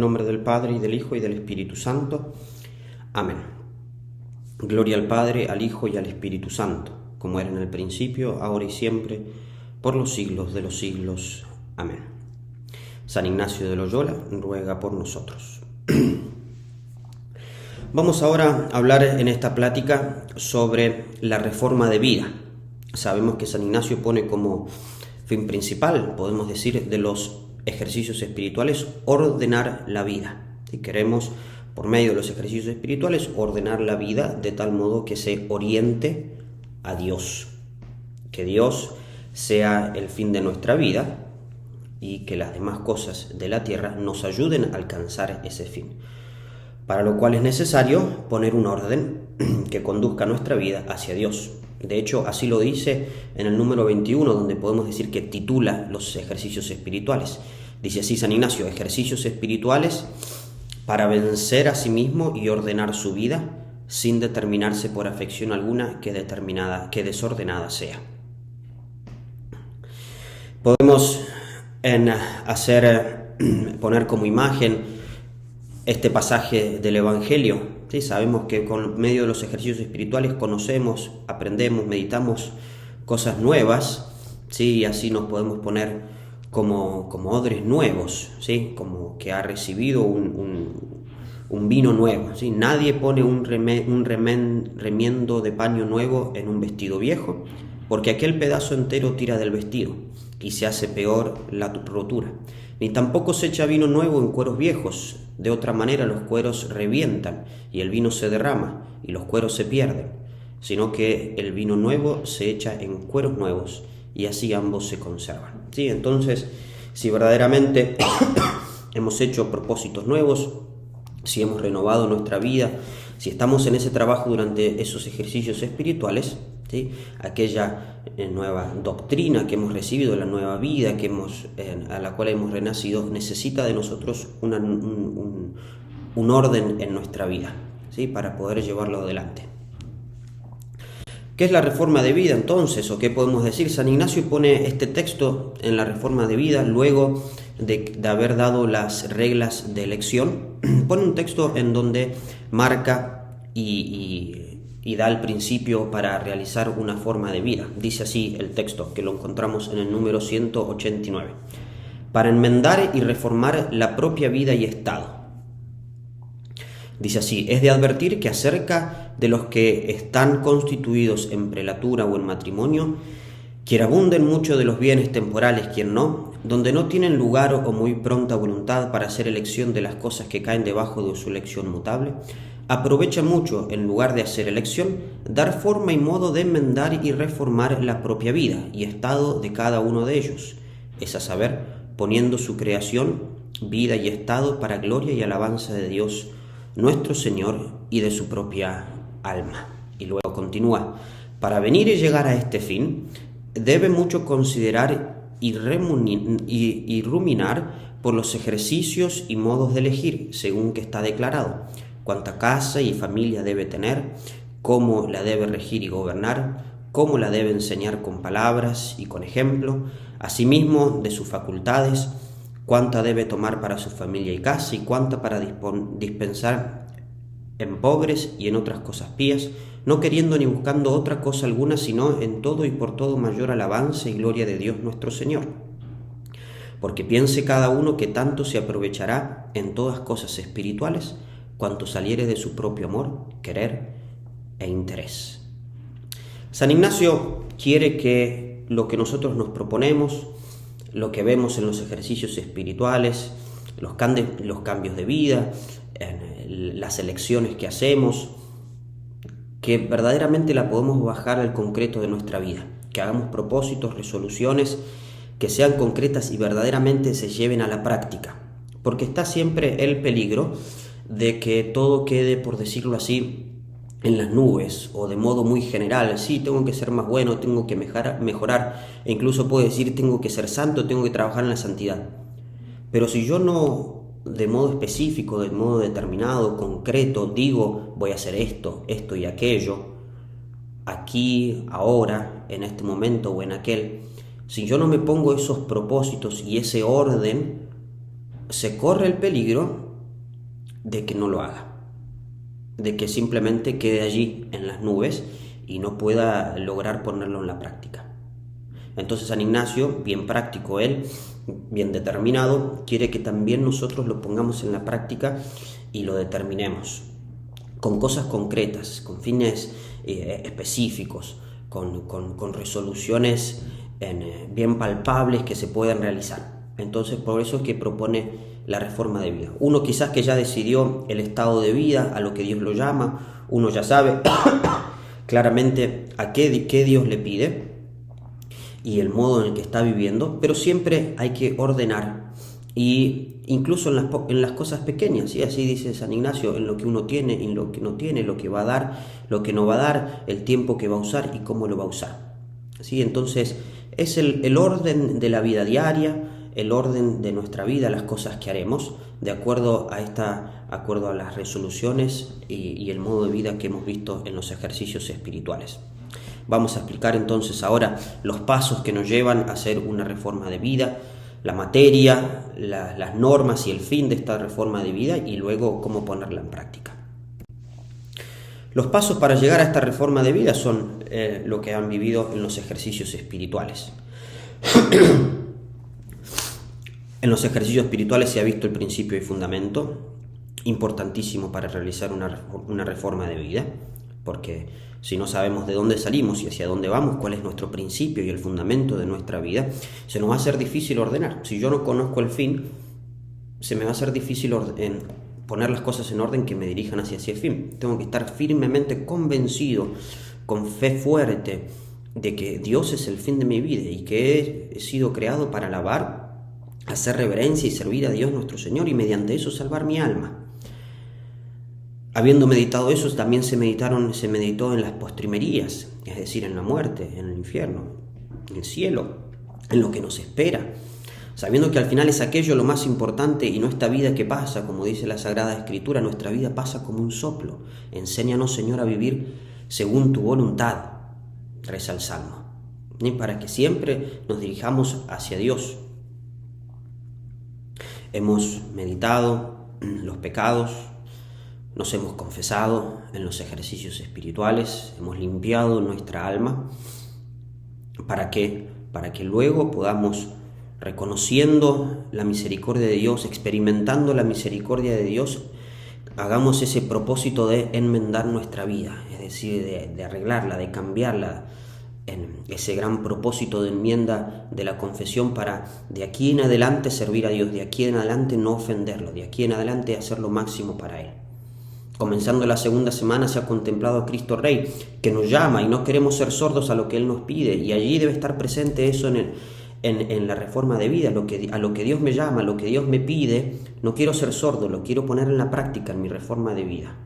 nombre del Padre, y del Hijo, y del Espíritu Santo. Amén. Gloria al Padre, al Hijo y al Espíritu Santo, como era en el principio, ahora y siempre, por los siglos de los siglos. Amén. San Ignacio de Loyola ruega por nosotros. Vamos ahora a hablar en esta plática sobre la reforma de vida. Sabemos que San Ignacio pone como fin principal, podemos decir, de los ejercicios espirituales, ordenar la vida. Si queremos, por medio de los ejercicios espirituales, ordenar la vida de tal modo que se oriente a Dios, que Dios sea el fin de nuestra vida y que las demás cosas de la tierra nos ayuden a alcanzar ese fin. Para lo cual es necesario poner un orden que conduzca nuestra vida hacia Dios. De hecho, así lo dice en el número 21, donde podemos decir que titula los ejercicios espirituales. Dice así San Ignacio: ejercicios espirituales para vencer a sí mismo y ordenar su vida, sin determinarse por afección alguna que desordenada sea. Podemos poner como imagen este pasaje del Evangelio. ¿Sí? Sabemos que con medio de los ejercicios espirituales conocemos, aprendemos, meditamos cosas nuevas, ¿sí? Y así nos podemos poner como odres nuevos, ¿sí? Como que ha recibido un vino nuevo, ¿sí? Nadie pone un remiendo de paño nuevo en un vestido viejo, porque aquel pedazo entero tira del vestido y se hace peor la rotura. Ni tampoco se echa vino nuevo en cueros viejos. De otra manera los cueros revientan y el vino se derrama y los cueros se pierden, sino que el vino nuevo se echa en cueros nuevos y así ambos se conservan. ¿Sí? Entonces, si verdaderamente hemos hecho propósitos nuevos, si hemos renovado nuestra vida, si estamos en ese trabajo durante esos ejercicios espirituales, ¿sí? Aquella nueva doctrina que hemos recibido, la nueva vida a la cual hemos renacido, necesita de nosotros un orden en nuestra vida, ¿sí? Para poder llevarlo adelante. ¿Qué es la reforma de vida entonces? ¿O qué podemos decir? San Ignacio pone este texto en la reforma de vida luego de haber dado las reglas de elección. Pone un texto en donde marca y da el principio para realizar una forma de vida. Dice así el texto, que lo encontramos en el número 189. Para enmendar y reformar la propia vida y estado. Dice así: es de advertir que acerca de los que están constituidos en prelatura o en matrimonio, quien abunden mucho de los bienes temporales, quien no, donde no tienen lugar o muy pronta voluntad para hacer elección de las cosas que caen debajo de su elección mutable, aprovecha mucho, en lugar de hacer elección, dar forma y modo de enmendar y reformar la propia vida y estado de cada uno de ellos, es a saber, poniendo su creación, vida y estado para gloria y alabanza de Dios nuestro Señor y de su propia alma. Y luego continúa: para venir y llegar a este fin, debe mucho considerar y ruminar por los ejercicios y modos de elegir, según que está declarado, cuánta casa y familia debe tener, cómo la debe regir y gobernar, cómo la debe enseñar con palabras y con ejemplo, asimismo de sus facultades, cuánta debe tomar para su familia y casa, y cuánta para dispensar en pobres y en otras cosas pías, no queriendo ni buscando otra cosa alguna, sino en todo y por todo mayor alabanza y gloria de Dios nuestro Señor. Porque piense cada uno que tanto se aprovechará en todas cosas espirituales, cuanto saliere de su propio amor, querer e interés. San Ignacio quiere que lo que nosotros nos proponemos, lo que vemos en los ejercicios espirituales, los cambios de vida, las elecciones que hacemos, que verdaderamente la podemos bajar al concreto de nuestra vida, que hagamos propósitos, resoluciones, que sean concretas y verdaderamente se lleven a la práctica, porque está siempre el peligro de que todo quede, por decirlo así, en las nubes o de modo muy general. Sí, tengo que ser más bueno, tengo que mejorar, e incluso puedo decir tengo que ser santo, tengo que trabajar en la santidad. Pero si yo no, de modo específico, de modo determinado, concreto, digo voy a hacer esto y aquello, aquí, ahora, en este momento o en aquel, si yo no me pongo esos propósitos y ese orden, se corre el peligro de que no lo haga, de que simplemente quede allí en las nubes y no pueda lograr ponerlo en la práctica. Entonces San Ignacio, bien práctico él, bien determinado, quiere que también nosotros lo pongamos en la práctica y lo determinemos con cosas concretas, con fines específicos, con resoluciones bien palpables que se puedan realizar. Entonces por eso es que propone la reforma de vida. Uno quizás que ya decidió el estado de vida, a lo que Dios lo llama, uno ya sabe claramente a qué Dios le pide y el modo en el que está viviendo, pero siempre hay que ordenar, y incluso en las cosas pequeñas, y así dice San Ignacio, en lo que uno tiene y en lo que no tiene, lo que va a dar, lo que no va a dar, el tiempo que va a usar y cómo lo va a usar. ¿Sí? Entonces es el orden de la vida diaria, el orden de nuestra vida, las cosas que haremos, de acuerdo a las resoluciones y el modo de vida que hemos visto en los ejercicios espirituales. Vamos a explicar entonces ahora los pasos que nos llevan a hacer una reforma de vida, la materia, las normas y el fin de esta reforma de vida, y luego cómo ponerla en práctica. Los pasos para llegar a esta reforma de vida son lo que han vivido en los ejercicios espirituales. En los ejercicios espirituales se ha visto el principio y fundamento, importantísimo para realizar una reforma de vida, porque si no sabemos de dónde salimos y hacia dónde vamos, cuál es nuestro principio y el fundamento de nuestra vida, se nos va a hacer difícil ordenar. Si yo no conozco el fin, se me va a hacer difícil poner las cosas en orden que me dirijan hacia ese fin. Tengo que estar firmemente convencido, con fe fuerte, de que Dios es el fin de mi vida y que he sido creado para alabar, hacer reverencia y servir a Dios nuestro Señor, y mediante eso salvar mi alma. Habiendo meditado eso, también se meditó en las postrimerías, es decir, en la muerte, en el infierno, en el cielo, en lo que nos espera, sabiendo que al final es aquello lo más importante y no esta vida que pasa, como dice la Sagrada Escritura, nuestra vida pasa como un soplo. Enséñanos, Señor, a vivir según tu voluntad, reza el Salmo, y para que siempre nos dirijamos hacia Dios. Hemos meditado los pecados, nos hemos confesado en los ejercicios espirituales, hemos limpiado nuestra alma. ¿Para qué? Para que luego podamos, reconociendo la misericordia de Dios, experimentando la misericordia de Dios, hagamos ese propósito de enmendar nuestra vida, es decir, de arreglarla, de cambiarla, en ese gran propósito de enmienda de la confesión, para de aquí en adelante servir a Dios, de aquí en adelante no ofenderlo, de aquí en adelante hacer lo máximo para Él. Comenzando la segunda semana se ha contemplado a Cristo Rey, que nos llama y no queremos ser sordos a lo que Él nos pide, y allí debe estar presente eso en la reforma de vida, a lo que Dios me llama, a lo que Dios me pide. No quiero ser sordo, lo quiero poner en la práctica en mi reforma de vida.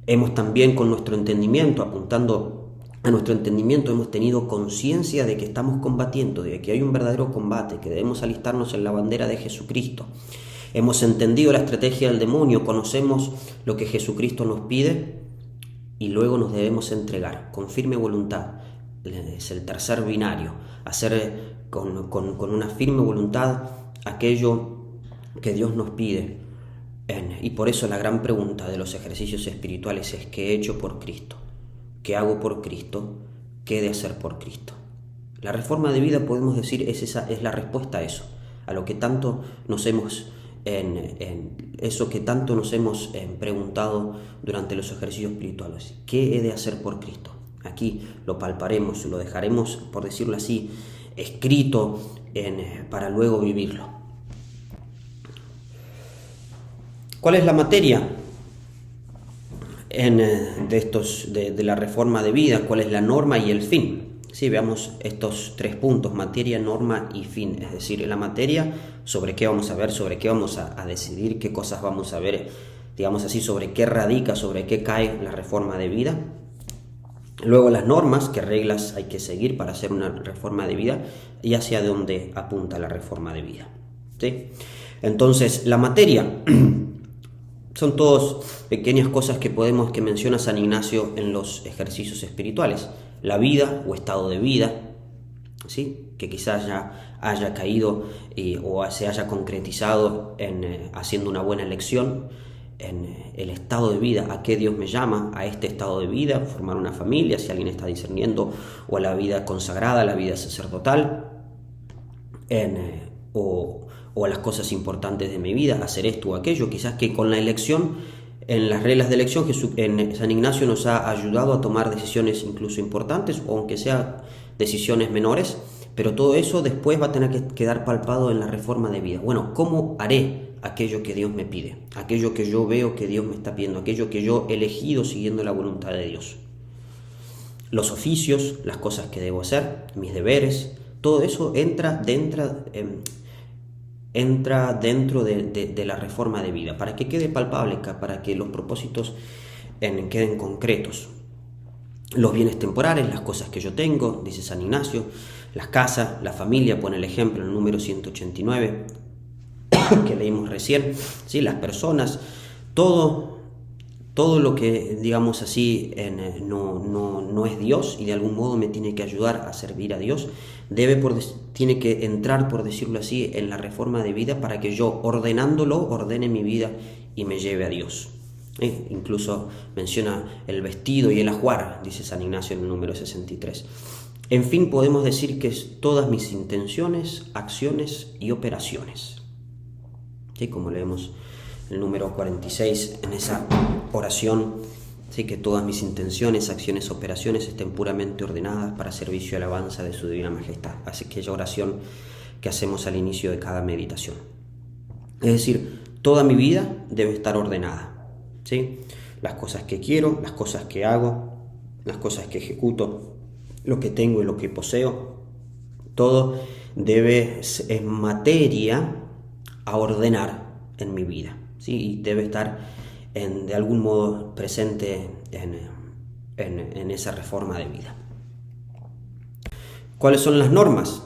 Hemos también, con nuestro entendimiento, apuntando a nuestro entendimiento, hemos tenido conciencia de que estamos combatiendo, de que hay un verdadero combate, que debemos alistarnos en la bandera de Jesucristo. Hemos entendido la estrategia del demonio, conocemos lo que Jesucristo nos pide, y luego nos debemos entregar con firme voluntad. Es el tercer binario, hacer con una firme voluntad aquello que Dios nos pide. Y por eso la gran pregunta de los ejercicios espirituales es: ¿qué he hecho por Cristo? ¿Qué hago por Cristo? ¿Qué he de hacer por Cristo? La reforma de vida, podemos decir, es la respuesta a eso, a lo que tanto nos hemos preguntado durante los ejercicios espirituales. ¿Qué he de hacer por Cristo? Aquí lo palparemos, lo dejaremos, por decirlo así, escrito para luego vivirlo. ¿Cuál es la materia de la reforma de vida? ¿Cuál es la norma y el fin? Sí, veamos estos 3 puntos: materia, norma y fin. Es decir, en la materia, sobre qué vamos a ver, sobre qué vamos a decidir, qué cosas vamos a ver, digamos así, sobre qué radica, sobre qué cae la reforma de vida. Luego las normas, qué reglas hay que seguir para hacer una reforma de vida y hacia dónde apunta la reforma de vida. ¿Sí? Entonces, la materia son todas pequeñas cosas que menciona San Ignacio en los ejercicios espirituales. La vida o estado de vida, ¿sí? Que quizás ya haya caído o se haya concretizado en haciendo una buena elección, en el estado de vida, a qué Dios me llama, a este estado de vida, formar una familia, si alguien está discerniendo, o a la vida consagrada, a la vida sacerdotal, o a las cosas importantes de mi vida, hacer esto o aquello. Quizás que con la elección, en las reglas de elección, en San Ignacio nos ha ayudado a tomar decisiones incluso importantes, o aunque sean decisiones menores, pero todo eso después va a tener que quedar palpado en la reforma de vida. Bueno, ¿cómo haré aquello que Dios me pide? Aquello que yo veo que Dios me está pidiendo, aquello que yo he elegido siguiendo la voluntad de Dios. Los oficios, las cosas que debo hacer, mis deberes, todo eso entra dentro de la reforma de vida, para que quede palpable, para que los propósitos queden concretos. Los bienes temporales, las cosas que yo tengo, dice San Ignacio, las casas, la familia, pone el ejemplo en el número 189 que leímos recién, ¿sí? Las personas, todo lo que, digamos así, no es Dios y de algún modo me tiene que ayudar a servir a Dios, tiene que entrar, por decirlo así, en la reforma de vida, para que yo, ordenándolo, ordene mi vida y me lleve a Dios. Incluso menciona el vestido y el ajuar, dice San Ignacio en el número 63. En fin, podemos decir que es todas mis intenciones, acciones y operaciones. ¿Sí? Como leemos el número 46 en esa oración, ¿sí? Que todas mis intenciones, acciones, operaciones estén puramente ordenadas para servicio y alabanza de su divina majestad. Así que aquella oración que hacemos al inicio de cada meditación. Es decir, toda mi vida debe estar ordenada, ¿sí? Las cosas que quiero, las cosas que hago, las cosas que ejecuto, lo que tengo y lo que poseo, todo es materia a ordenar en mi vida, ¿sí? Y debe estar de algún modo presente en esa reforma de vida. ¿Cuáles son las normas?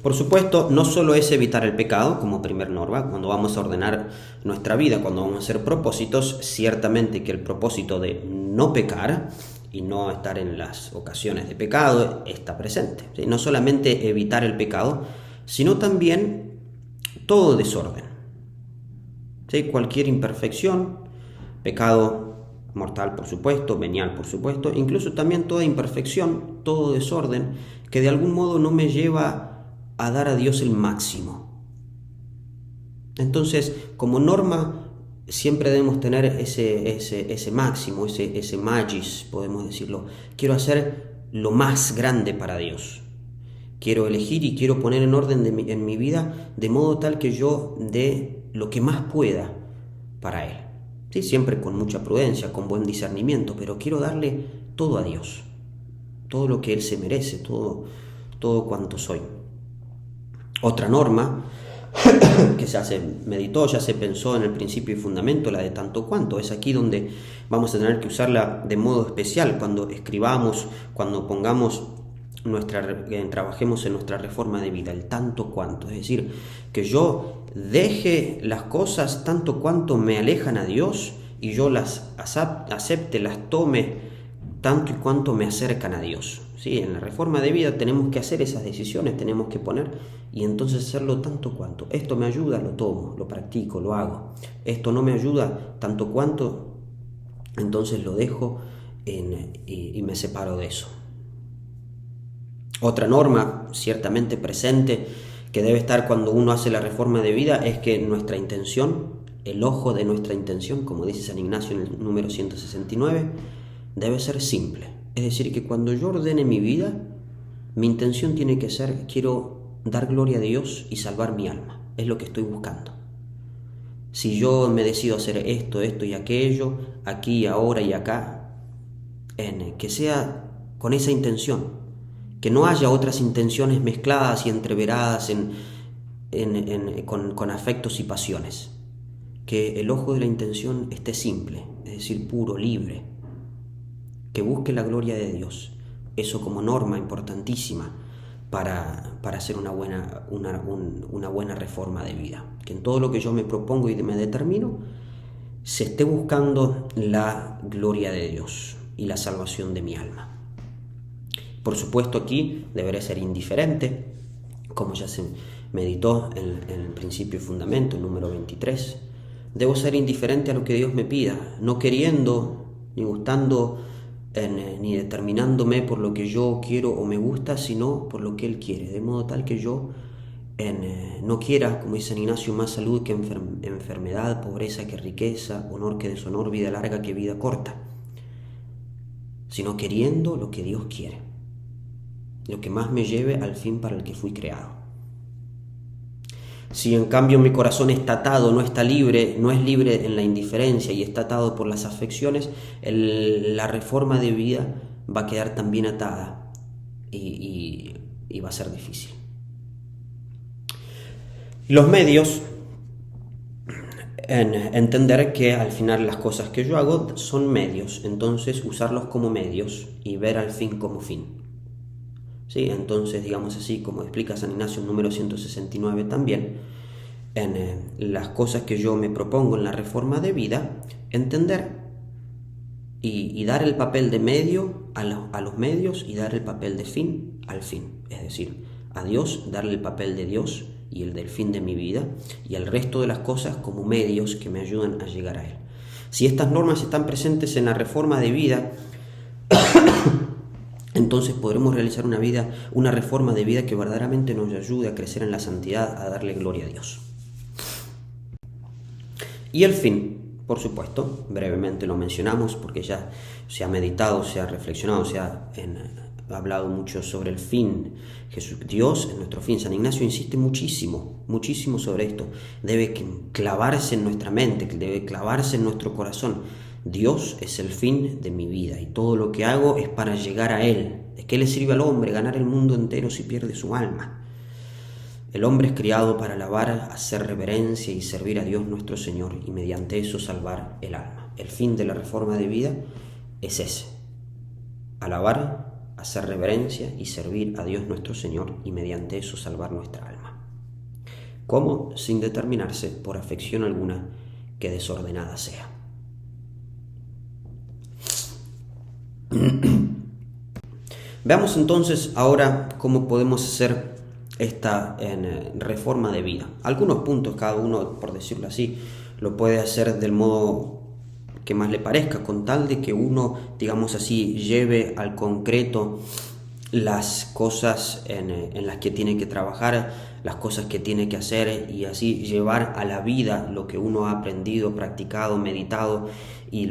Por supuesto, no solo es evitar el pecado como primer norma. Cuando vamos a ordenar nuestra vida, cuando vamos a hacer propósitos, ciertamente que el propósito de no pecar y no estar en las ocasiones de pecado está presente, ¿sí? No solamente evitar el pecado, sino también todo desorden, ¿sí? Cualquier imperfección, pecado mortal por supuesto, venial por supuesto, incluso también toda imperfección, todo desorden que de algún modo no me lleva a dar a Dios el máximo. Entonces, como norma, siempre debemos tener ese máximo, ese magis, podemos decirlo. Quiero hacer lo más grande para Dios. Quiero elegir y quiero poner en orden en mi vida de modo tal que yo dé lo que más pueda para Él. Sí, siempre con mucha prudencia, con buen discernimiento, pero quiero darle todo a Dios. Todo lo que Él se merece, todo cuanto soy. Otra norma que ya se meditó, ya se pensó en el principio y fundamento, la de tanto cuanto. Es aquí donde vamos a tener que usarla de modo especial, cuando escribamos, cuando trabajemos en nuestra reforma de vida, el tanto cuanto. Es decir, que yo deje las cosas tanto cuanto me alejan a Dios y yo las acepte, las tome tanto y cuanto me acercan a Dios. Sí, en la reforma de vida tenemos que hacer esas decisiones, tenemos que poner y entonces hacerlo tanto cuanto. Esto me ayuda, lo tomo, lo practico, lo hago. Esto no me ayuda tanto cuanto, entonces lo dejo y me separo de eso. Otra norma ciertamente presente que debe estar cuando uno hace la reforma de vida es que nuestra intención, el ojo de nuestra intención, como dice San Ignacio en el número 169, debe ser simple. Es decir, que cuando yo ordene mi vida, mi intención tiene que ser, quiero dar gloria a Dios y salvar mi alma. Es lo que estoy buscando. Si yo me decido hacer esto y aquello, aquí, ahora y acá, que sea con esa intención, que no haya otras intenciones mezcladas y entreveradas con afectos y pasiones. Que el ojo de la intención esté simple, es decir, puro, libre. Que busque la gloria de Dios. Eso como norma importantísima para hacer una buena reforma de vida. Que en todo lo que yo me propongo y me determino, se esté buscando la gloria de Dios y la salvación de mi alma. Por supuesto, aquí deberé ser indiferente, como ya se meditó en el principio y fundamento, número 23. Debo ser indiferente a lo que Dios me pida, no queriendo ni gustando ni determinándome por lo que yo quiero o me gusta, sino por lo que Él quiere, de modo tal que yo no quiera, como dice San Ignacio, más salud que enfermedad, pobreza que riqueza, honor que deshonor, vida larga que vida corta, sino queriendo lo que Dios quiere, lo que más me lleve al fin para el que fui creado. Si en cambio mi corazón está atado, no está libre, no es libre en la indiferencia y está atado por las afecciones, la reforma de vida va a quedar también atada y va a ser difícil. Los medios, en entender que al final las cosas que yo hago son medios, entonces usarlos como medios y ver al fin como fin. ¿Sí? Entonces, digamos así, como explica San Ignacio en número 169 también, en las cosas que yo me propongo en la reforma de vida, entender y dar el papel de medio a los medios y dar el papel de fin al fin. Es decir, a Dios darle el papel de Dios y el del fin de mi vida, y al resto de las cosas como medios que me ayudan a llegar a Él. Si estas normas están presentes en la reforma de vida, entonces podremos realizar una reforma de vida que verdaderamente nos ayude a crecer en la santidad, a darle gloria a Dios. Y el fin, por supuesto, brevemente lo mencionamos porque ya se ha meditado, se ha reflexionado, se ha hablado mucho sobre el fin. Dios es nuestro fin. San Ignacio insiste muchísimo sobre esto. Debe clavarse en nuestra mente, debe clavarse en nuestro corazón. Dios es el fin de mi vida y todo lo que hago es para llegar a Él. ¿De qué le sirve al hombre ganar el mundo entero si pierde su alma? El hombre es criado para alabar, hacer reverencia y servir a Dios nuestro Señor y mediante eso salvar el alma. El fin de la reforma de vida es ese: alabar, hacer reverencia y servir a Dios nuestro Señor y mediante eso salvar nuestra alma. ¿Cómo? Sin determinarse por afección alguna que desordenada sea. Veamos entonces ahora cómo podemos hacer esta reforma de vida. Algunos puntos, cada uno, por decirlo así, lo puede hacer del modo que más le parezca, con tal de que uno, digamos así, lleve al concreto las cosas en las que tiene que trabajar, las cosas que tiene que hacer, y así llevar a la vida lo que uno ha aprendido, practicado, meditado y a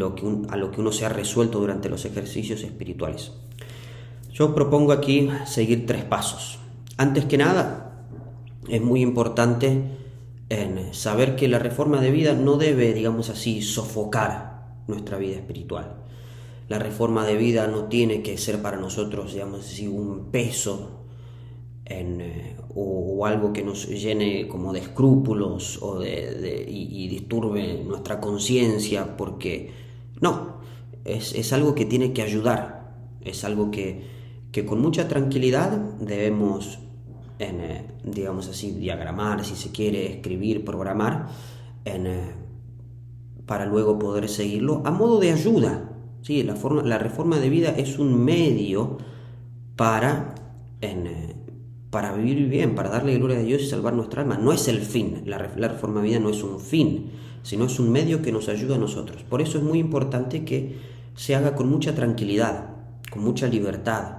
lo que uno se ha resuelto durante los ejercicios espirituales. Yo propongo aquí seguir 3 pasos. Antes que nada, es muy importante saber que la reforma de vida no debe, digamos así, sofocar nuestra vida espiritual. La reforma de vida no tiene que ser para nosotros, digamos así, un peso o algo que nos llene como de escrúpulos y disturbe nuestra conciencia, porque no, es algo que tiene que ayudar, es algo que con mucha tranquilidad debemos, digamos así, diagramar, si se quiere, escribir, programar, para luego poder seguirlo a modo de ayuda. ¿Sí? La reforma de vida es un medio para vivir bien, para darle gloria a Dios y salvar nuestra alma. No es el fin. La reforma de vida no es un fin, sino es un medio que nos ayuda a nosotros. Por eso es muy importante que se haga con mucha tranquilidad, con mucha libertad,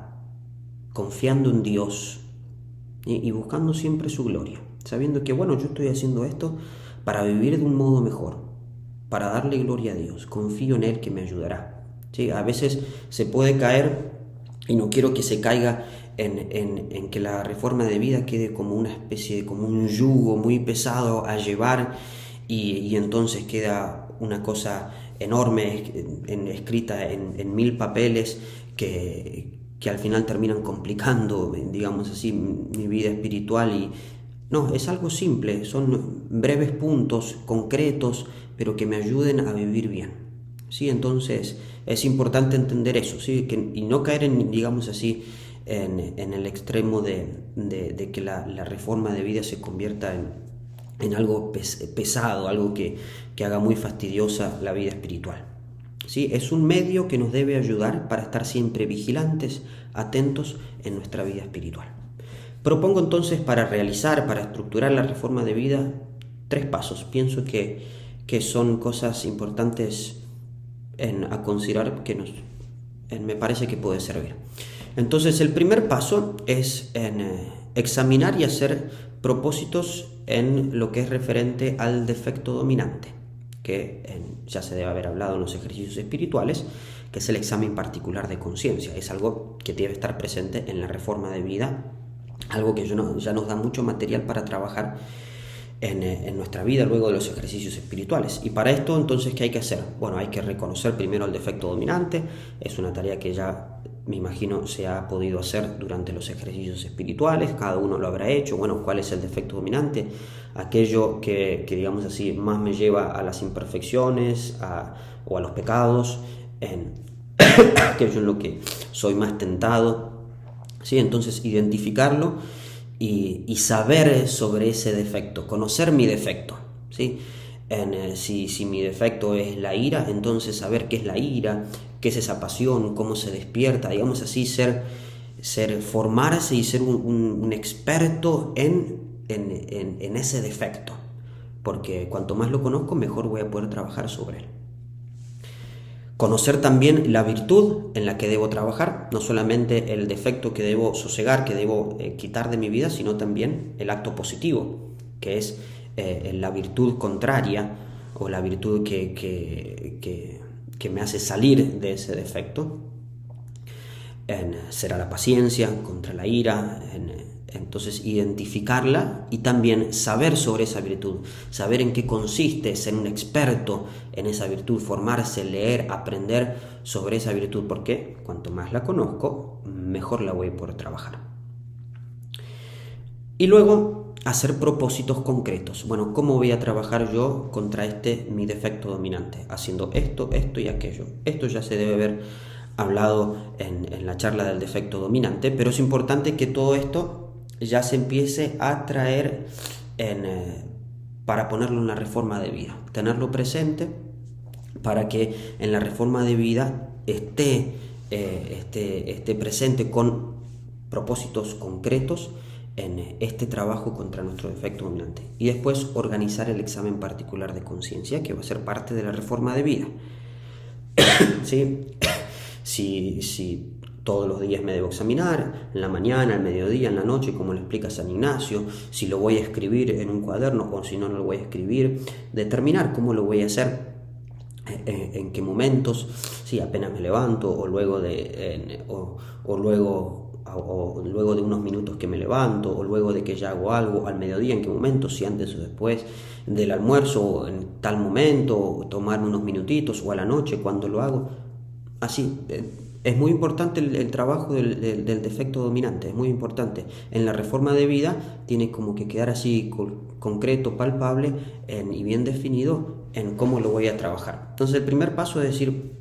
confiando en Dios y buscando siempre su gloria, sabiendo que, bueno, yo estoy haciendo esto para vivir de un modo mejor, para darle gloria a Dios. Confío en Él que me ayudará. ¿Sí? A veces se puede caer, y no quiero que se caiga en que la reforma de vida quede como una especie como un yugo muy pesado a llevar, y entonces queda una cosa enorme escrita en 1000 papeles que al final terminan complicando, digamos así, mi vida espiritual. Y no, es algo simple, son breves puntos concretos, pero que me ayuden a vivir bien. ¿Sí? Entonces es importante entender eso, ¿sí? Y no caer digamos así, en el extremo de que la reforma de vida se convierta en algo pesado, algo que haga muy fastidiosa la vida espiritual. ¿sí? Es un medio que nos debe ayudar para estar siempre vigilantes, atentos en nuestra vida espiritual. Propongo entonces para realizar, para estructurar la reforma de vida, 3 pasos. Pienso que son cosas importantes a considerar que me parece que puede servir. Entonces el primer paso es examinar y hacer propósitos en lo que es referente al defecto dominante, que ya se debe haber hablado en los ejercicios espirituales, que es el examen particular de conciencia. Es algo que debe estar presente en la reforma de vida, algo que ya nos da mucho material para trabajar en nuestra vida luego de los ejercicios espirituales. Y para esto, entonces, ¿qué hay que hacer? Bueno, hay que reconocer primero el defecto dominante. Es una tarea que ya, me imagino, se ha podido hacer durante los ejercicios espirituales. Cada uno lo habrá hecho. Bueno, ¿cuál es el defecto dominante? Aquello que digamos así, más me lleva a las imperfecciones o a los pecados, aquello en lo que soy más tentado. ¿Sí? Entonces, identificarlo y saber sobre ese defecto, conocer mi defecto, ¿sí? Si mi defecto es la ira, entonces saber qué es la ira, qué es esa pasión, cómo se despierta, digamos así, formarse y ser un experto en ese defecto, porque cuanto más lo conozco, mejor voy a poder trabajar sobre él. Conocer también la virtud en la que debo trabajar, no solamente el defecto que debo sosegar, que debo quitar de mi vida, sino también el acto positivo, que es la virtud contraria o la virtud que me hace salir de ese defecto. Será la paciencia contra la ira, entonces identificarla y también saber sobre esa virtud, saber en qué consiste, ser un experto en esa virtud, formarse, leer, aprender sobre esa virtud, porque cuanto más la conozco, mejor la voy a poder trabajar. Y luego hacer propósitos concretos. Bueno, ¿cómo voy a trabajar yo contra mi defecto dominante? Haciendo esto, esto y aquello. Esto ya se debe haber hablado en la charla del defecto dominante, pero es importante que todo esto ya se empiece a traer para ponerlo en la reforma de vida, tenerlo presente para que en la reforma de vida esté presente con propósitos concretos en este trabajo contra nuestro defecto dominante. Y después organizar el examen particular de conciencia, que va a ser parte de la reforma de vida. ¿Sí? Si todos los días me debo examinar, en la mañana, al mediodía, en la noche, como le explica San Ignacio, si lo voy a escribir en un cuaderno o si no lo voy a escribir, determinar cómo lo voy a hacer, en qué momentos, si apenas me levanto o luego de unos minutos que me levanto o luego de que ya hago algo, al mediodía, en qué momento, si antes o después del almuerzo o en tal momento, o tomarme unos minutitos o a la noche cuando lo hago. Así, es muy importante el trabajo del defecto dominante, es muy importante. En la reforma de vida tiene como que quedar así concreto, palpable y bien definido en cómo lo voy a trabajar. Entonces el primer paso es decir,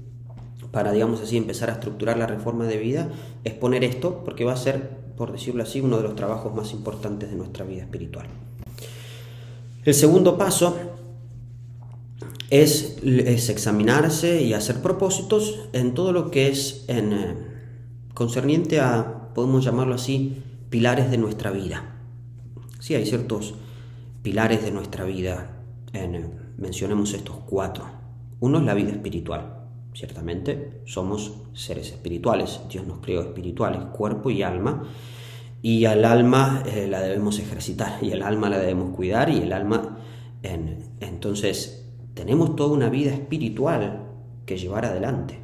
para digamos así empezar a estructurar la reforma de vida, es poner esto, porque va a ser, por decirlo así, uno de los trabajos más importantes de nuestra vida espiritual. El segundo paso es examinarse y hacer propósitos en todo lo que es concerniente a, podemos llamarlo así, pilares de nuestra vida. Sí, hay ciertos pilares de nuestra vida, mencionemos estos 4. Uno es la vida espiritual. Ciertamente somos seres espirituales, Dios nos creó espirituales, cuerpo y alma, y al alma la debemos ejercitar, y el alma la debemos cuidar, y el alma, entonces tenemos toda una vida espiritual que llevar adelante.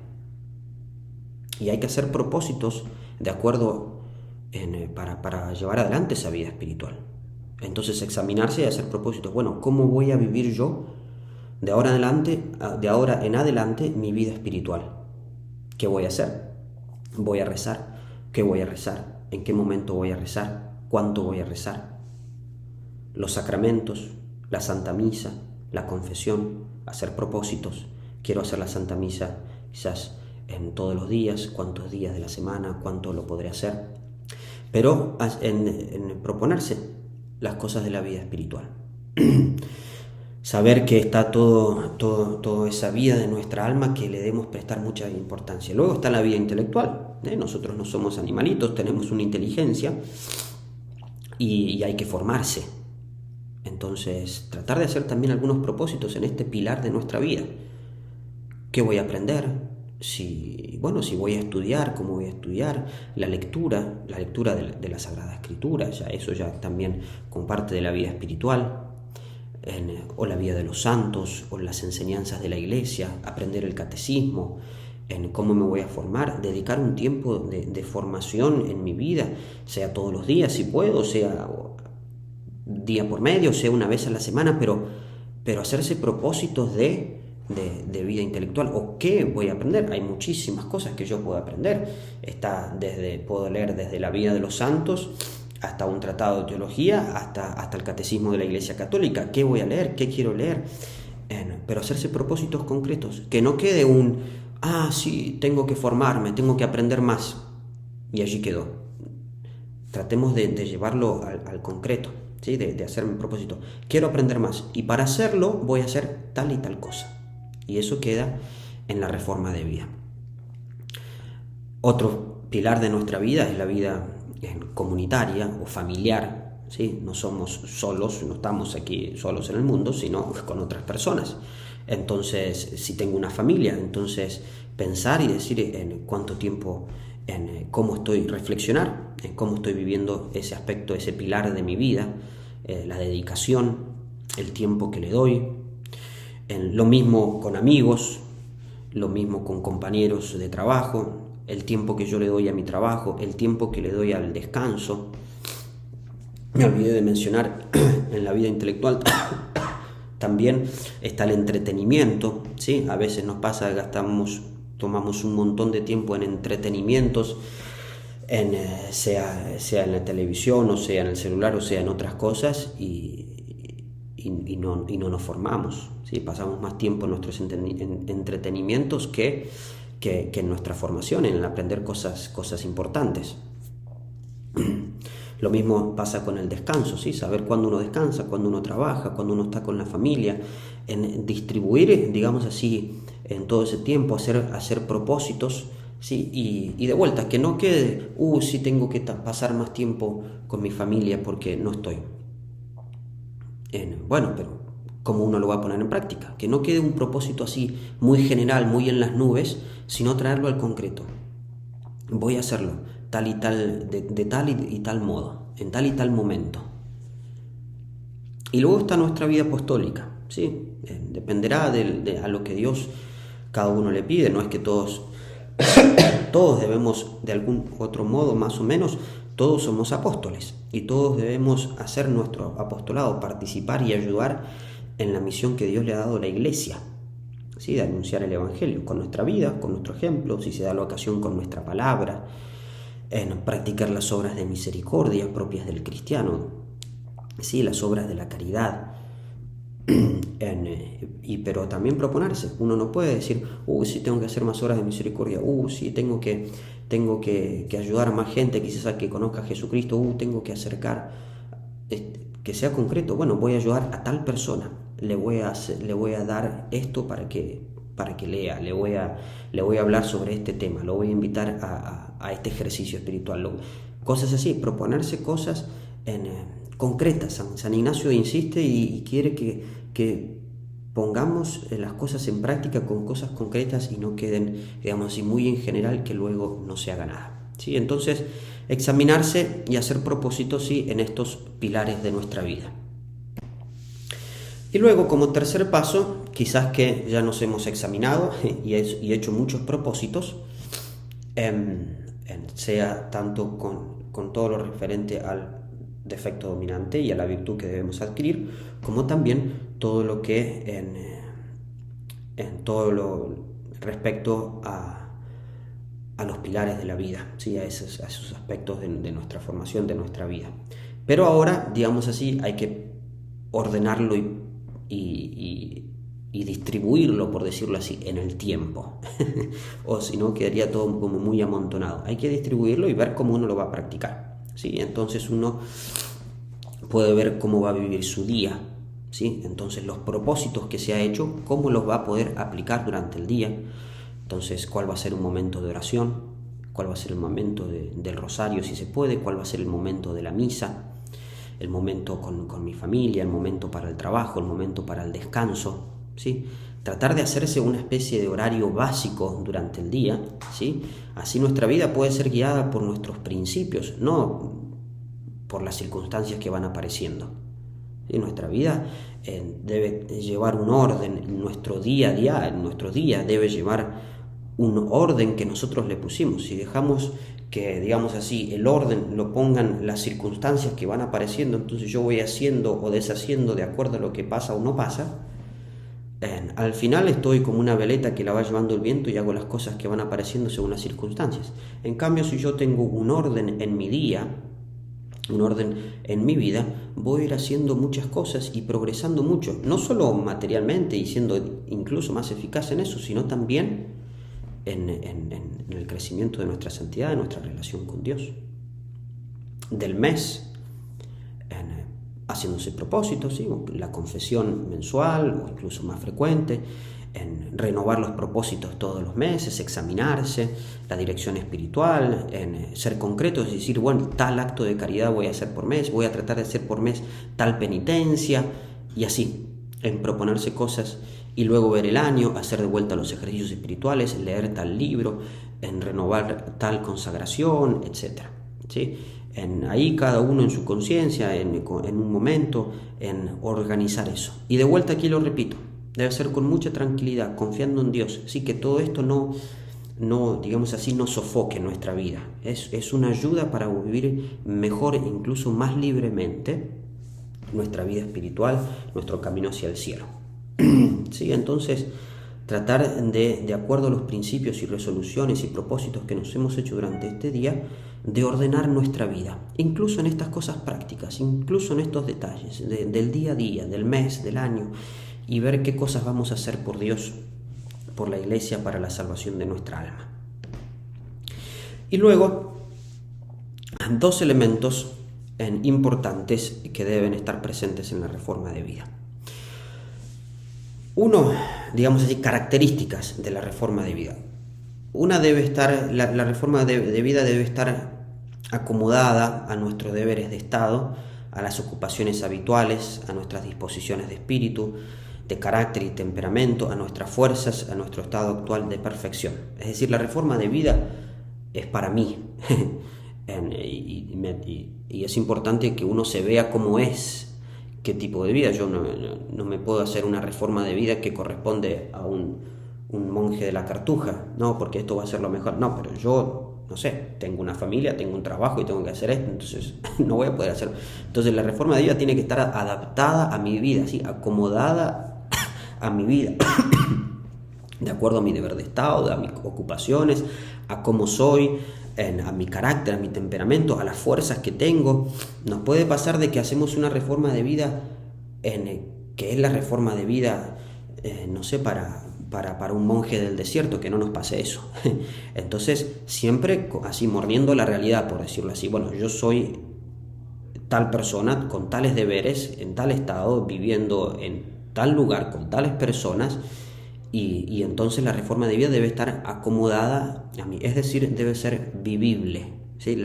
Y hay que hacer propósitos de acuerdo para llevar adelante esa vida espiritual. Entonces examinarse y hacer propósitos. Bueno, ¿cómo voy a vivir yo de ahora en adelante mi vida espiritual? ¿Qué voy a hacer? ¿Voy a rezar? ¿Qué voy a rezar? ¿En qué momento voy a rezar? ¿Cuánto voy a rezar? Los sacramentos, la Santa Misa, la confesión, hacer propósitos. Quiero hacer la Santa Misa quizás en todos los días, cuántos días de la semana, cuánto lo podré hacer. Pero en proponerse las cosas de la vida espiritual. saber que está toda esa vida de nuestra alma que le debemos prestar mucha importancia. Luego está la vida intelectual. Nosotros no somos animalitos, tenemos una inteligencia y hay que formarse. Entonces, tratar de hacer también algunos propósitos en este pilar de nuestra vida. ¿Qué voy a aprender? Si voy a estudiar, cómo voy a estudiar, la lectura de la Sagrada Escritura, eso ya también como parte de la vida espiritual, o la vida de los santos, o las enseñanzas de la Iglesia, aprender el catecismo, en cómo me voy a formar, dedicar un tiempo de formación en mi vida, sea todos los días si puedo, sea día por medio, sea una vez a la semana, pero hacerse propósitos de vida intelectual. ¿O qué voy a aprender? Hay muchísimas cosas que yo puedo aprender. Puedo leer desde la vida de los santos hasta un tratado de teología, hasta el catecismo de la Iglesia Católica. ¿Qué voy a leer? ¿Qué quiero leer? Pero hacerse propósitos concretos, que no quede sí, tengo que formarme, tengo que aprender más, y allí quedó. Tratemos de llevarlo al concreto, ¿sí? De hacerme un propósito. Quiero aprender más, y para hacerlo voy a hacer tal y tal cosa. Y eso queda en la reforma de vida. Otro pilar de nuestra vida es la vida comunitaria o familiar, ¿sí? No somos solos, no estamos aquí solos en el mundo, sino con otras personas. Entonces, si tengo una familia, entonces pensar y decir en cuánto tiempo, en cómo reflexionar, en cómo estoy viviendo ese aspecto, ese pilar de mi vida, la dedicación, el tiempo que le doy. Lo mismo con amigos, lo mismo con compañeros de trabajo, el tiempo que yo le doy a mi trabajo, el tiempo que le doy al descanso. Me olvidé de mencionar en la vida intelectual también está el entretenimiento, ¿sí? A veces nos pasa, tomamos un montón de tiempo en entretenimientos, sea en la televisión, o sea en el celular, o sea en otras cosas, y no nos formamos, ¿sí? Pasamos más tiempo en nuestros entretenimientos que en nuestra formación, en el aprender cosas importantes. Lo mismo pasa con el descanso, ¿sí? Saber cuándo uno descansa, cuándo uno trabaja, cuándo uno está con la familia, en distribuir, digamos así, en todo ese tiempo, hacer propósitos, ¿sí? Y de vuelta, que no quede, sí tengo que pasar más tiempo con mi familia porque no estoy. Pero ¿cómo uno lo va a poner en práctica? Que no quede un propósito así muy general, muy en las nubes, sino traerlo al concreto. Voy a hacerlo tal y tal, de tal y tal modo, en tal y tal momento. Y luego está nuestra vida apostólica, ¿sí? Dependerá a lo que Dios cada uno le pide. No es que todos debemos, de algún otro modo más o menos, todos somos apóstoles y todos debemos hacer nuestro apostolado, participar y ayudar en la misión que Dios le ha dado a la Iglesia, ¿sí? De anunciar el Evangelio con nuestra vida, con nuestro ejemplo, si se da la ocasión, con nuestra palabra, en practicar las obras de misericordia propias del cristiano, ¿sí? Las obras de la caridad, pero también proponerse. Uno no puede decir, sí tengo que hacer más obras de misericordia, sí tengo que ayudar a más gente, quizás a que conozca a Jesucristo, tengo que acercar, que sea concreto. Bueno, voy a ayudar a tal persona, le voy a dar esto para que lea, le voy a hablar sobre este tema, lo voy a invitar a este ejercicio espiritual, cosas así, proponerse cosas concretas. San Ignacio insiste y quiere que pongamos las cosas en práctica con cosas concretas y no queden, digamos así, muy en general, que luego no se haga nada, ¿sí? Entonces, examinarse y hacer propósitos, sí, en estos pilares de nuestra vida. Y luego, como tercer paso, quizás que ya nos hemos examinado y hecho muchos propósitos, sea tanto con todo lo referente al defecto dominante y a la virtud que debemos adquirir, como también todo lo que en todo lo respecto a los pilares de la vida, ¿sí? A esos aspectos de nuestra formación, de nuestra vida. Pero ahora, digamos así, hay que ordenarlo y distribuirlo, por decirlo así, en el tiempo. O si no, quedaría todo como muy amontonado. Hay que distribuirlo y ver cómo uno lo va a practicar, ¿sí? Entonces uno puede ver cómo va a vivir su día, ¿sí? Entonces los propósitos que se ha hecho, cómo los va a poder aplicar durante el día. Entonces, cuál va a ser un momento de oración, cuál va a ser el momento del rosario si se puede, cuál va a ser el momento de la misa, el momento con mi familia, el momento para el trabajo, el momento para el descanso, ¿sí? Tratar de hacerse una especie de horario básico durante el día, ¿sí? Así nuestra vida puede ser guiada por nuestros principios, no por las circunstancias que van apareciendo. ¿Sí? Nuestra vida debe llevar un orden, nuestro día a día, nuestro día debe llevar un orden que nosotros le pusimos. Si dejamos que, digamos así, el orden lo pongan las circunstancias que van apareciendo, entonces yo voy haciendo o deshaciendo de acuerdo a lo que pasa o no pasa, al final estoy como una veleta que la va llevando el viento y hago las cosas que van apareciendo según las circunstancias. En cambio, si yo tengo un orden en mi día, un orden en mi vida, voy a ir haciendo muchas cosas y progresando mucho, no solo materialmente y siendo incluso más eficaz en eso, sino también en el crecimiento de nuestra santidad, de nuestra relación con Dios. Del mes, haciéndose propósitos, ¿sí? La confesión mensual o incluso más frecuente, en renovar los propósitos todos los meses, examinarse, la dirección espiritual, en ser concretos y decir, bueno, tal acto de caridad voy a hacer por mes, voy a tratar de hacer por mes tal penitencia, y así, en proponerse cosas y luego ver el año, hacer de vuelta los ejercicios espirituales, leer tal libro, en renovar tal consagración, etc. ¿Sí? Ahí cada uno en su conciencia, en un momento, en organizar eso. Y de vuelta aquí lo repito, debe ser con mucha tranquilidad, confiando en Dios, ¿sí? Que todo esto no, digamos así, no sofoque nuestra vida. Es una ayuda para vivir mejor, incluso más libremente, nuestra vida espiritual, nuestro camino hacia el cielo. ¿Sí? Entonces, tratar de acuerdo a los principios y resoluciones y propósitos que nos hemos hecho durante este día, de ordenar nuestra vida, incluso en estas cosas prácticas, incluso en estos detalles del día a día, del mes, del año, y ver qué cosas vamos a hacer por Dios, por la Iglesia, para la salvación de nuestra alma. Y luego, dos elementos importantes que deben estar presentes en la reforma de vida. Uno, digamos así, características de la reforma de vida. Una debe estar, la reforma de vida debe estar acomodada a nuestros deberes de Estado, a las ocupaciones habituales, a nuestras disposiciones de espíritu, de carácter y temperamento, a nuestras fuerzas, a nuestro estado actual de perfección. Es decir, la reforma de vida es para mí. Y es importante que uno se vea cómo es, qué tipo de vida. Yo no me puedo hacer una reforma de vida que corresponde a un monje de la Cartuja, no, porque esto va a ser lo mejor. No, pero yo, no sé, tengo una familia, tengo un trabajo y tengo que hacer esto, entonces no voy a poder hacerlo. Entonces la reforma de vida tiene que estar adaptada a mi vida, ¿sí? Acomodada a mi vida, de acuerdo a mi deber de Estado, a mis ocupaciones, a cómo soy, a mi carácter, a mi temperamento, a las fuerzas que tengo. Nos puede pasar de que hacemos una reforma de vida, que es la reforma de vida, no sé, para un monje del desierto, que no nos pase eso. Entonces, siempre así mordiendo la realidad, por decirlo así. Bueno, yo soy tal persona con tales deberes, en tal estado, viviendo en tal lugar, con tales personas, y entonces la reforma de vida debe estar acomodada a mí, es decir, debe ser vivible, ¿sí?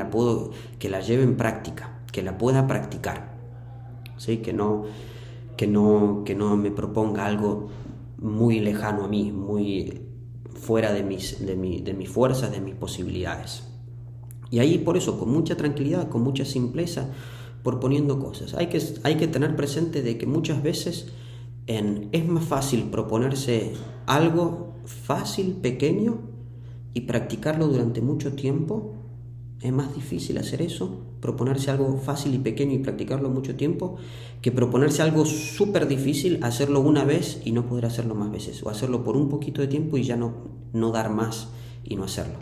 Que la lleve en práctica, que la pueda practicar, ¿sí? Que no me proponga algo muy lejano a mí, muy fuera de mis fuerzas, de mis posibilidades. Y ahí, por eso, con mucha tranquilidad, con mucha simpleza, proponiendo cosas. Hay que tener presente de que muchas veces es más fácil proponerse algo fácil, pequeño, y practicarlo durante mucho tiempo. Es más difícil hacer eso, proponerse algo fácil y pequeño y practicarlo mucho tiempo, que proponerse algo súper difícil, hacerlo una vez y no poder hacerlo más veces, o hacerlo por un poquito de tiempo y ya no dar más y no hacerlo.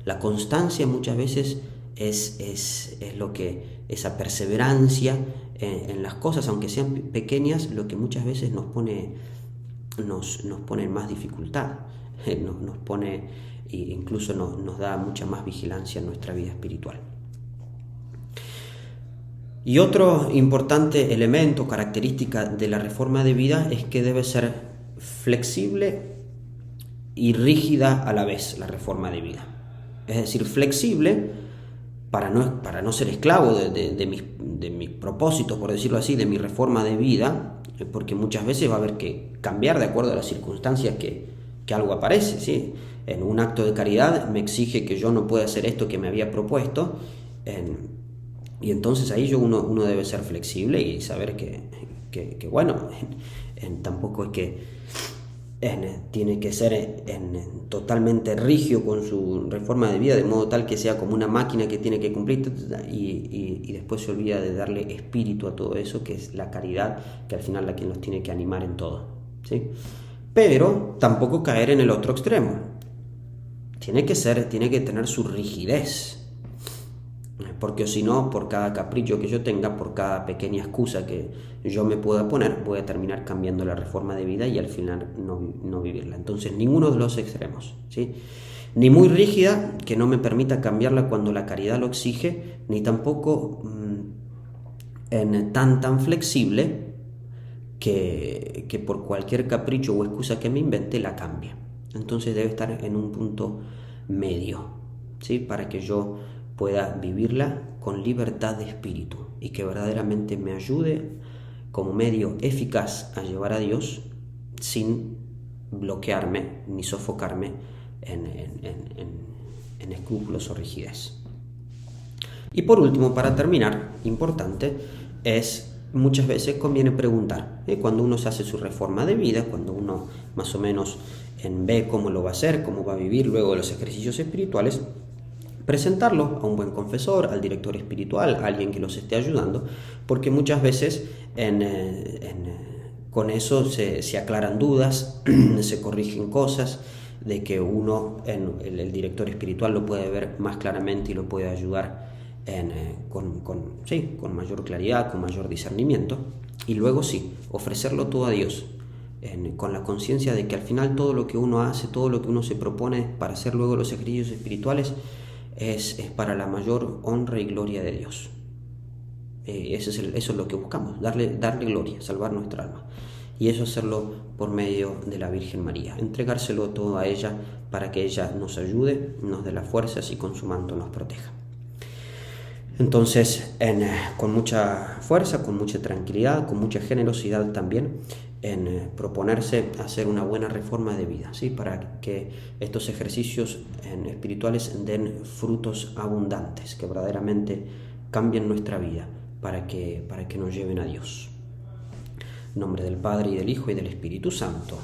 La constancia muchas veces es lo que, esa perseverancia en las cosas, aunque sean pequeñas, lo que muchas veces nos pone en más dificultad, nos pone, e incluso nos da mucha más vigilancia en nuestra vida espiritual. Y otro importante elemento, característica de la reforma de vida es que debe ser flexible y rígida a la vez la reforma de vida. Es decir, flexible para no ser esclavo de mis propósitos, por decirlo así, de mi reforma de vida, porque muchas veces va a haber que cambiar de acuerdo a las circunstancias que algo aparece, ¿sí? En un acto de caridad me exige que yo no pueda hacer esto que me había propuesto, y entonces ahí uno debe ser flexible y saber que bueno, tampoco es que tiene que ser totalmente rígido con su reforma de vida, de modo tal que sea como una máquina que tiene que cumplir, y después se olvida de darle espíritu a todo eso, que es la caridad, que al final la que nos tiene que animar en todo, ¿sí? Pero tampoco caer en el otro extremo. Tiene que tener su rigidez, porque si no, por cada capricho que yo tenga, por cada pequeña excusa que yo me pueda poner, voy a terminar cambiando la reforma de vida y al final no vivirla. Entonces, ninguno de los extremos, ¿sí? Ni muy rígida, que no me permita cambiarla cuando la caridad lo exige, ni tampoco tan flexible que por cualquier capricho o excusa que me invente la cambie. Entonces debe estar en un punto medio, ¿sí? Para que yo pueda vivirla con libertad de espíritu y que verdaderamente me ayude como medio eficaz a llevar a Dios sin bloquearme ni sofocarme en escrúpulos o rigidez. Y por último, para terminar, importante es muchas veces conviene preguntar, cuando uno se hace su reforma de vida, cuando uno más o menos ve cómo lo va a hacer, cómo va a vivir luego los ejercicios espirituales, presentarlo a un buen confesor, al director espiritual, a alguien que los esté ayudando, porque muchas veces con eso se aclaran dudas, se corrigen cosas, de que el director espiritual lo puede ver más claramente y lo puede ayudar con mayor claridad, con mayor discernimiento, y luego ofrecerlo todo a Dios, con la conciencia de que al final todo lo que uno hace, todo lo que uno se propone para hacer luego los ejercicios espirituales es para la mayor honra y gloria de Dios. Eso es lo que buscamos, darle gloria, salvar nuestra alma, y eso hacerlo por medio de la Virgen María, entregárselo todo a ella para que ella nos ayude, nos dé las fuerzas y con su manto nos proteja. Entonces, con mucha fuerza, con mucha tranquilidad, con mucha generosidad también, en proponerse hacer una buena reforma de vida, ¿sí? Para que estos ejercicios espirituales den frutos abundantes, que verdaderamente cambien nuestra vida, para que nos lleven a Dios. En nombre del Padre, y del Hijo, y del Espíritu Santo.